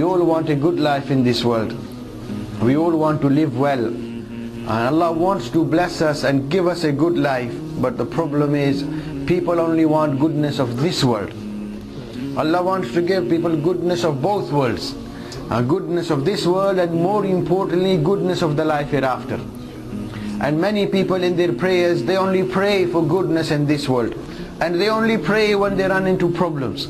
all want a good life in this world. We all want to live well. And Allah wants to bless us and give us a good life. But the problem is, people only want goodness of this world. Allah wants to give people goodness of both worlds. Goodness of this world, and more importantly, goodness of the life hereafter. And many people in their prayers, they only pray for goodness in this world. And they only pray when they run into problems.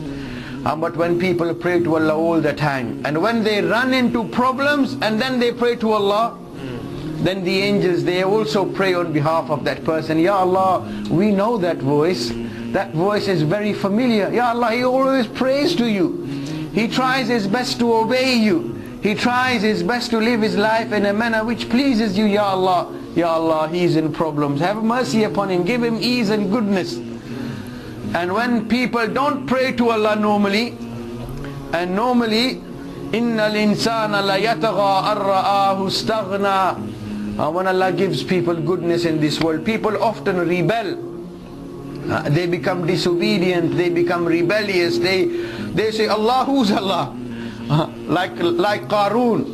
But when people pray to Allah all the time, and when they run into problems and then they pray to Allah, then the angels, they also pray on behalf of that person. Ya Allah, we know that voice. That voice is very familiar. Ya Allah, he always prays to you. He tries his best to obey you. He tries his best to live his life in a manner which pleases you. Ya Allah, Ya Allah, he's in problems. Have mercy upon him. Give him ease and goodness. And when people don't pray to Allah normally, and normally, إِنَّ الْإِنسَانَ لَيَتَغَىٰ أَرَّآهُ اسْتَغْنَىٰ. When Allah gives people goodness in this world, people often rebel. They become disobedient, they become rebellious, they say, Allah, who's Allah? Like Qarun.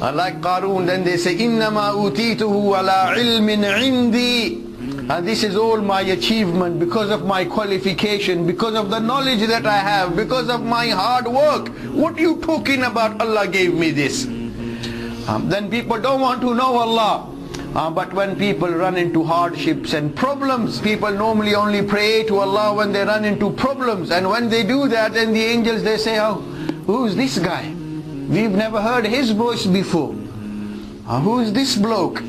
Like Qarun, then they say, إِنَّمَا أُوتِيتُهُ عَلَىٰ عِلْمٍ عِنْدِي. And this is all my achievement, because of my qualification, because of the knowledge that I have, because of my hard work. What are you talking about? Allah gave me this. Then people don't want to know Allah. But when people run into hardships and problems, people normally only pray to Allah when they run into problems. And when they do that, then the angels, they say, oh, who's this guy? We've never heard his voice before. Who's this bloke?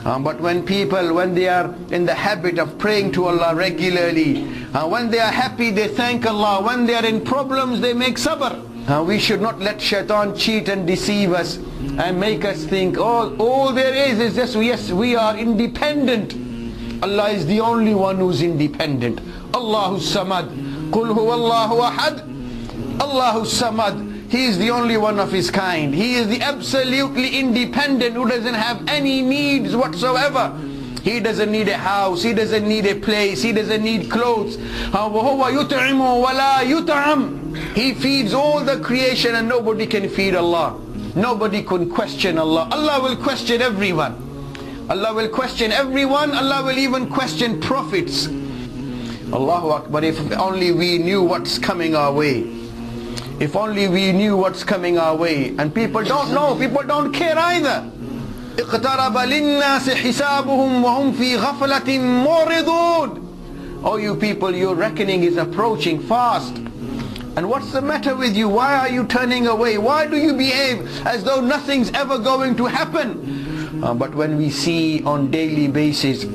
But when people, when they are in the habit of praying to Allah regularly, when they are happy, they thank Allah. When they are in problems, they make sabr. We should not let shaitan cheat and deceive us and make us think, all there is just, yes, we are independent. Allah is the only one who's independent. Allahu Samad. Qul huwa Allahu Ahad. Allahu Samad. He is the only one of his kind. He is the absolutely independent, who doesn't have any needs whatsoever. He doesn't need a house, he doesn't need a place, he doesn't need clothes. وَهُوَ يُطْعِمُ وَلَا يُطْعَمُ. He feeds all the creation, and nobody can feed Allah. Nobody can question Allah. Allah will question everyone. Allah will question everyone. Allah will even question prophets. Allahu Akbar. If only we knew what's coming our way. If only we knew what's coming our way. And people don't know, people don't care either. اقترب للناس حسابهم وهم في غفلة معرضون. Oh, you people, your reckoning is approaching fast. And what's the matter with you? Why are you turning away? Why do you behave as though nothing's ever going to happen? But when we see on daily basis,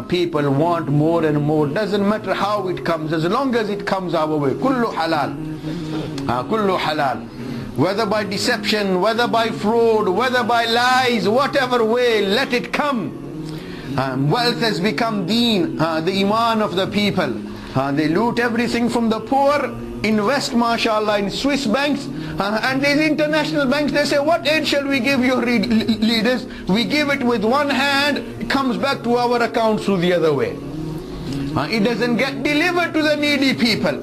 people want more and more. Doesn't matter how it comes, as long as it comes our way. Kullu halal. Kullu halal. Whether by deception, whether by fraud, whether by lies, whatever way, let it come. Wealth has become deen, the iman of the people. They loot everything from the poor, invest, mashallah, in Swiss banks, and these international banks, they say, what aid shall we give your leaders? We give it with one hand, it comes back to our account through the other way. It doesn't get delivered to the needy people.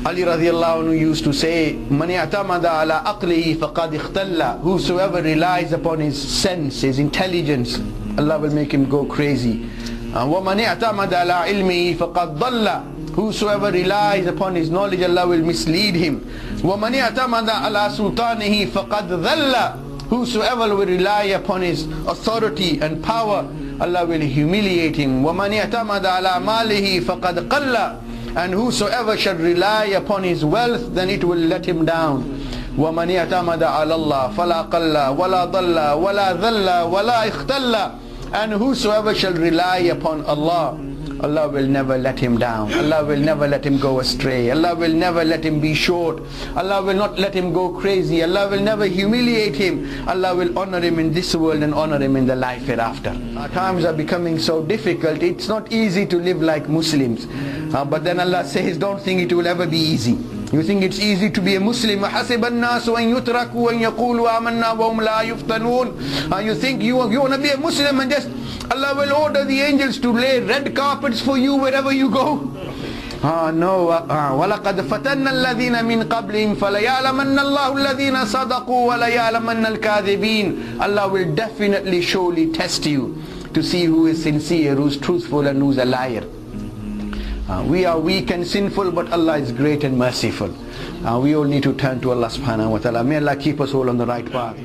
Ali radiallahu anhu used to say, "Man i'tamada ala aqlihi faqad ikhtalla." Whosoever relies upon his sense, his intelligence, Allah will make him go crazy. Wa man i'tamada ala ilmihi faqad dalla. Whosoever relies upon his knowledge, Allah will mislead him. Wa man i'tamada ala sultanihi faqad dhalla. Whosoever will rely upon his authority and power, Allah will humiliate him. Wa man i'tamada ala malihi faqad qalla. And whosoever shall rely upon his wealth, then it will let him down. وَمَنْ يَعْتَمَدَ عَلَى اللَّهِ فَلَا قَلَّ وَلَا ضَلَّ وَلَا ذَلَّ وَلَا اخْتَلَّ. And whosoever shall rely upon Allah, Allah will never let him down. Allah will never let him go astray. Allah will never let him be short. Allah will not let him go crazy. Allah will never humiliate him. Allah will honor him in this world and honor him in the life hereafter. Our times are becoming so difficult. It's not easy to live like Muslims. But then Allah says, don't think it will ever be easy. You think it's easy to be a Muslim? حَسِبَ النَّاسُ أَن يُتْرَكُوا أَن يَقُولُوا آمَنَّا وَهُمْ لَا يُفْتَنُونَ. You think you want to be a Muslim and just Allah will order the angels to lay red carpets for you wherever you go? No, وَلَقَدْ فَتَنَّ الَّذِينَ مِنْ قَبْلِهِمْ فَلَيَعْلَمَنَّ اللَّهُ الَّذِينَ صَدَقُوا وَلَيَعْلَمَنَّ الْكَاذِبِينَ. Allah will definitely, surely test you to see who is sincere, who's truthful, and who's a liar. We are weak and sinful, but Allah is great and merciful. We all need to turn to Allah subhanahu wa ta'ala. May Allah keep us all on the right path.